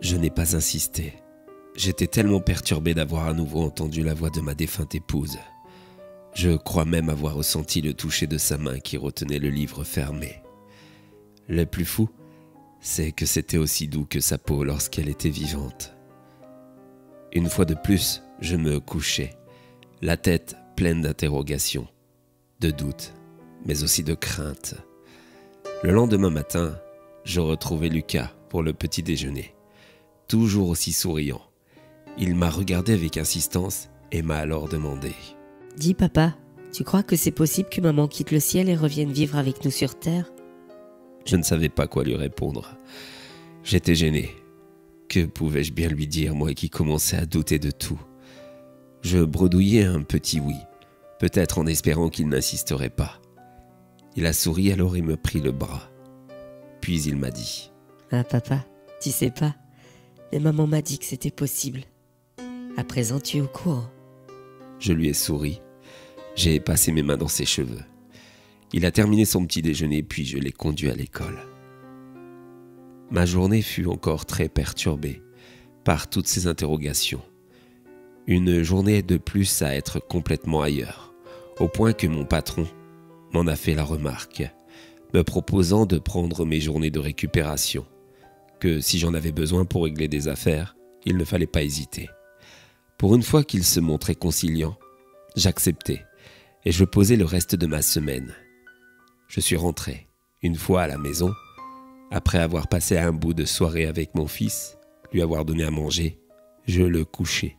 Je n'ai pas insisté. J'étais tellement perturbé d'avoir à nouveau entendu la voix de ma défunte épouse. Je crois même avoir ressenti le toucher de sa main qui retenait le livre fermé. Le plus fou, c'est que c'était aussi doux que sa peau lorsqu'elle était vivante. Une fois de plus, je me couchais, la tête pleine d'interrogations, de doutes, mais aussi de craintes. Le lendemain matin, je retrouvais Lucas pour le petit déjeuner, toujours aussi souriant. Il m'a regardé avec insistance et m'a alors demandé: « Dis papa, tu crois que c'est possible que maman quitte le ciel et revienne vivre avec nous sur terre ?» Je ne savais pas quoi lui répondre. J'étais gêné. Que pouvais-je bien lui dire, moi qui commençais à douter de tout? Je bredouillais un petit oui, peut-être en espérant qu'il n'insisterait pas. Il a souri alors et me prit le bras. Puis il m'a dit: « Ah papa, tu sais pas, mais maman m'a dit que c'était possible. À présent tu es au courant. » Je lui ai souri. J'ai passé mes mains dans ses cheveux. Il a terminé son petit déjeuner, puis je l'ai conduit à l'école. Ma journée fut encore très perturbée par toutes ces interrogations. Une journée de plus à être complètement ailleurs, au point que mon patron m'en a fait la remarque, me proposant de prendre mes journées de récupération, que si j'en avais besoin pour régler des affaires, il ne fallait pas hésiter. Pour une fois qu'il se montrait conciliant, j'acceptais et je posais le reste de ma semaine. Je suis rentré, une fois à la maison, après avoir passé un bout de soirée avec mon fils, lui avoir donné à manger, je le couchais.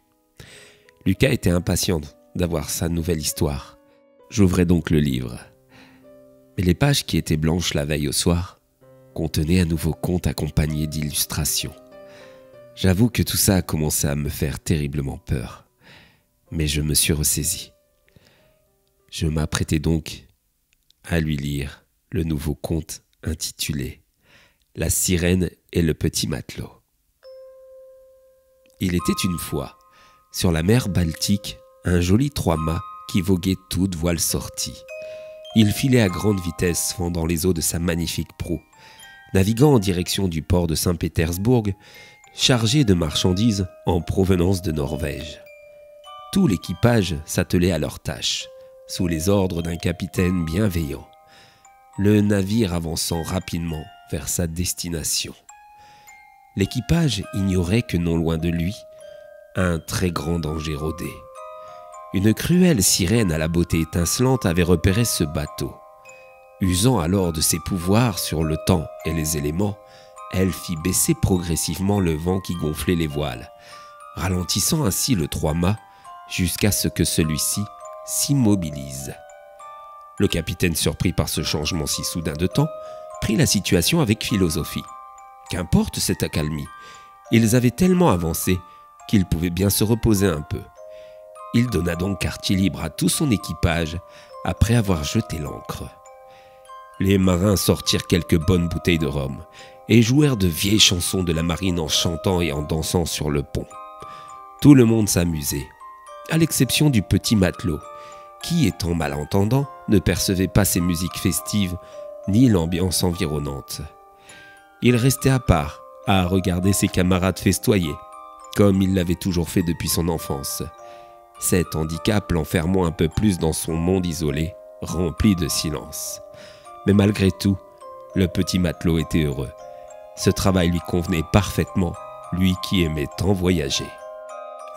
Lucas était impatient d'avoir sa nouvelle histoire. J'ouvrais donc le livre. Mais les pages qui étaient blanches la veille au soir contenaient un nouveau conte accompagné d'illustrations. J'avoue que tout ça a commencé à me faire terriblement peur, mais je me suis ressaisi. Je m'apprêtais donc à lui lire le nouveau conte intitulé « La sirène et le petit matelot ». Il était une fois, sur la mer Baltique, un joli trois-mâts qui voguait toute voile sortie. Il filait à grande vitesse, fendant les eaux de sa magnifique proue, naviguant en direction du port de Saint-Pétersbourg, chargé de marchandises en provenance de Norvège. Tout l'équipage s'attelait à leurs tâches, sous les ordres d'un capitaine bienveillant, le navire avançant rapidement vers sa destination. L'équipage ignorait que non loin de lui, un très grand danger rôdait. Une cruelle sirène à la beauté étincelante avait repéré ce bateau. Usant alors de ses pouvoirs sur le temps et les éléments, elle fit baisser progressivement le vent qui gonflait les voiles, ralentissant ainsi le trois-mâts jusqu'à ce que celui-ci s'immobilise. Le capitaine, surpris par ce changement si soudain de temps, prit la situation avec philosophie. Qu'importe cette accalmie, ils avaient tellement avancé qu'ils pouvaient bien se reposer un peu. Il donna donc quartier libre à tout son équipage après avoir jeté l'ancre. Les marins sortirent quelques bonnes bouteilles de rhum et jouèrent de vieilles chansons de la marine en chantant et en dansant sur le pont. Tout le monde s'amusait, à l'exception du petit matelot, qui, étant malentendant, ne percevait pas ces musiques festives ni l'ambiance environnante. Il restait à part, à regarder ses camarades festoyer, comme il l'avait toujours fait depuis son enfance. Cet handicap l'enfermant un peu plus dans son monde isolé, rempli de silence. Mais malgré tout, le petit matelot était heureux. Ce travail lui convenait parfaitement, lui qui aimait tant voyager.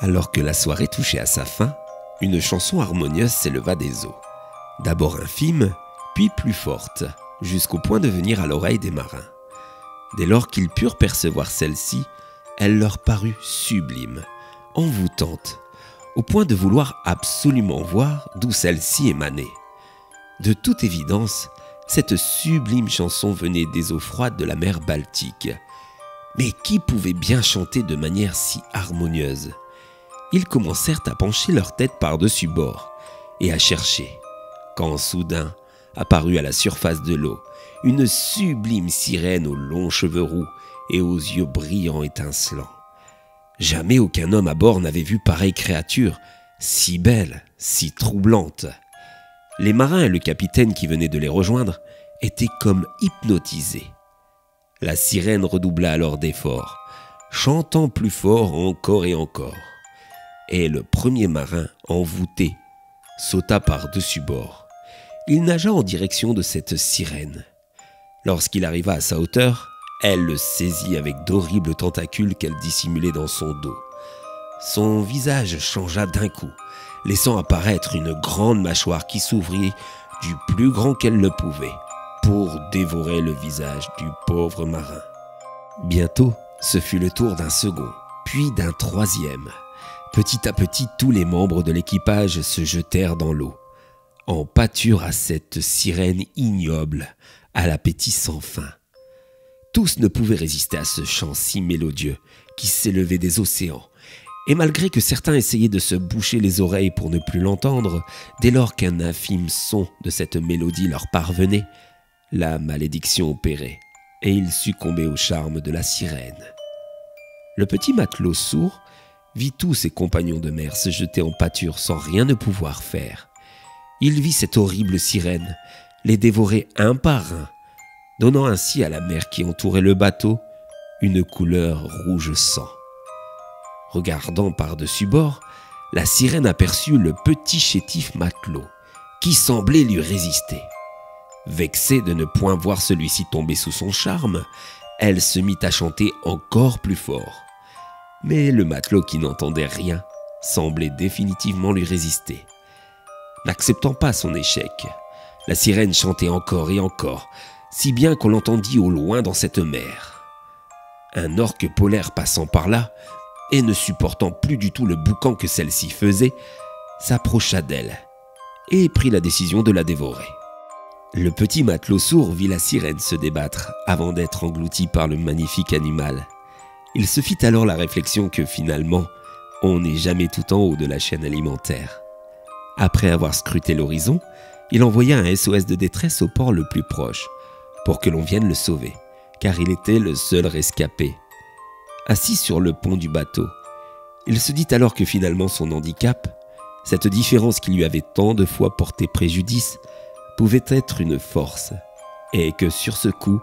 Alors que la soirée touchait à sa fin, une chanson harmonieuse s'éleva des eaux. D'abord infime, puis plus forte, jusqu'au point de venir à l'oreille des marins. Dès lors qu'ils purent percevoir celle-ci, elle leur parut sublime, envoûtante, au point de vouloir absolument voir d'où celle-ci émanait. De toute évidence, cette sublime chanson venait des eaux froides de la mer Baltique. Mais qui pouvait bien chanter de manière si harmonieuse? Ils commencèrent à pencher leur tête par-dessus bord et à chercher, quand soudain apparut à la surface de l'eau une sublime sirène aux longs cheveux roux et aux yeux brillants étincelants. Jamais aucun homme à bord n'avait vu pareille créature, si belle, si troublante. Les marins et le capitaine qui venaient de les rejoindre étaient comme hypnotisés. La sirène redoubla alors d'efforts, chantant plus fort encore et encore. Et le premier marin, envoûté, sauta par-dessus bord. Il nagea en direction de cette sirène. Lorsqu'il arriva à sa hauteur, elle le saisit avec d'horribles tentacules qu'elle dissimulait dans son dos. Son visage changea d'un coup, laissant apparaître une grande mâchoire qui s'ouvrit du plus grand qu'elle le pouvait, pour dévorer le visage du pauvre marin. Bientôt, ce fut le tour d'un second, puis d'un troisième. Petit à petit, tous les membres de l'équipage se jetèrent dans l'eau, en pâture à cette sirène ignoble, à l'appétit sans fin. Tous ne pouvaient résister à ce chant si mélodieux qui s'élevait des océans, et malgré que certains essayaient de se boucher les oreilles pour ne plus l'entendre, dès lors qu'un infime son de cette mélodie leur parvenait, la malédiction opérait, et ils succombaient au charme de la sirène. Le petit matelot sourd vit tous ses compagnons de mer se jeter en pâture sans rien ne pouvoir faire. Il vit cette horrible sirène les dévorer un par un, donnant ainsi à la mer qui entourait le bateau une couleur rouge sang. Regardant par-dessus bord, la sirène aperçut le petit chétif matelot, qui semblait lui résister. Vexée de ne point voir celui-ci tomber sous son charme, elle se mit à chanter encore plus fort. Mais le matelot, qui n'entendait rien, semblait définitivement lui résister. N'acceptant pas son échec, la sirène chantait encore et encore, si bien qu'on l'entendit au loin dans cette mer. Un orque polaire passant par là, et ne supportant plus du tout le boucan que celle-ci faisait, s'approcha d'elle et prit la décision de la dévorer. Le petit matelot sourd vit la sirène se débattre avant d'être englouti par le magnifique animal. Il se fit alors la réflexion que finalement, on n'est jamais tout en haut de la chaîne alimentaire. Après avoir scruté l'horizon, il envoya un SOS de détresse au port le plus proche pour que l'on vienne le sauver, car il était le seul rescapé. Assis sur le pont du bateau, il se dit alors que finalement son handicap, cette différence qui lui avait tant de fois porté préjudice, pouvait être une force, et que sur ce coup,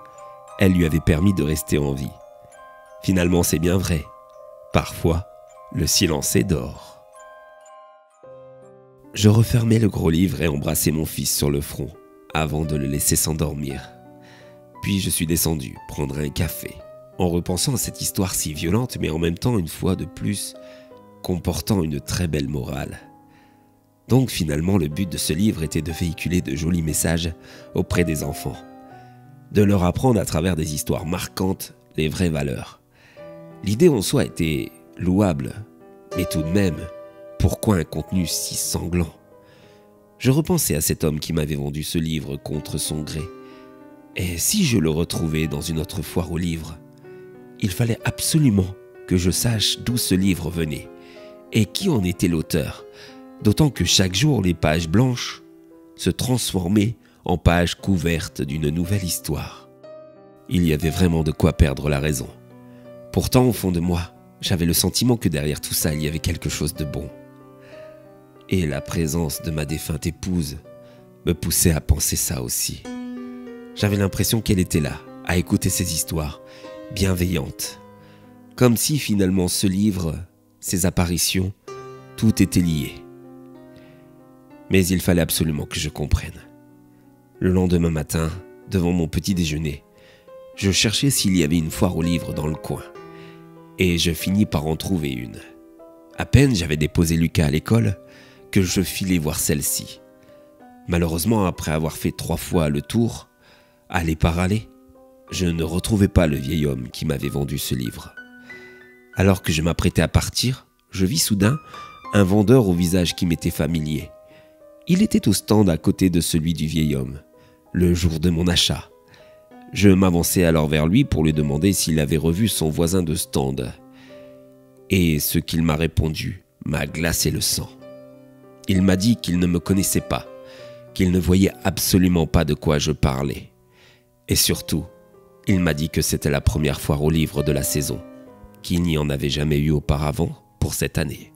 elle lui avait permis de rester en vie. Finalement, c'est bien vrai. Parfois, le silence est d'or. Je refermai le gros livre et embrassai mon fils sur le front, avant de le laisser s'endormir. Puis je suis descendu prendre un café, en repensant à cette histoire si violente, mais en même temps, une fois de plus, comportant une très belle morale. Donc finalement, le but de ce livre était de véhiculer de jolis messages auprès des enfants, de leur apprendre à travers des histoires marquantes les vraies valeurs. L'idée en soi était louable, mais tout de même, pourquoi un contenu si sanglant? Je repensais à cet homme qui m'avait vendu ce livre contre son gré. Et si je le retrouvais dans une autre foire aux livres, il fallait absolument que je sache d'où ce livre venait et qui en était l'auteur, d'autant que chaque jour les pages blanches se transformaient en pages couvertes d'une nouvelle histoire. Il y avait vraiment de quoi perdre la raison. Pourtant, au fond de moi, j'avais le sentiment que derrière tout ça, il y avait quelque chose de bon. Et la présence de ma défunte épouse me poussait à penser ça aussi. J'avais l'impression qu'elle était là, à écouter ces histoires, bienveillante. Comme si finalement ce livre, ces apparitions, tout était lié. Mais il fallait absolument que je comprenne. Le lendemain matin, devant mon petit déjeuner, je cherchais s'il y avait une foire aux livres dans le coin. Et je finis par en trouver une. À peine j'avais déposé Lucas à l'école que je filais voir celle-ci. Malheureusement, après avoir fait 3 fois le tour, aller par aller, je ne retrouvais pas le vieil homme qui m'avait vendu ce livre. Alors que je m'apprêtais à partir, je vis soudain un vendeur au visage qui m'était familier. Il était au stand à côté de celui du vieil homme, le jour de mon achat. Je m'avançai alors vers lui pour lui demander s'il avait revu son voisin de stand. Et ce qu'il m'a répondu m'a glacé le sang. Il m'a dit qu'il ne me connaissait pas, qu'il ne voyait absolument pas de quoi je parlais. Et surtout, il m'a dit que c'était la première foire aux livres de la saison, qu'il n'y en avait jamais eu auparavant pour cette année.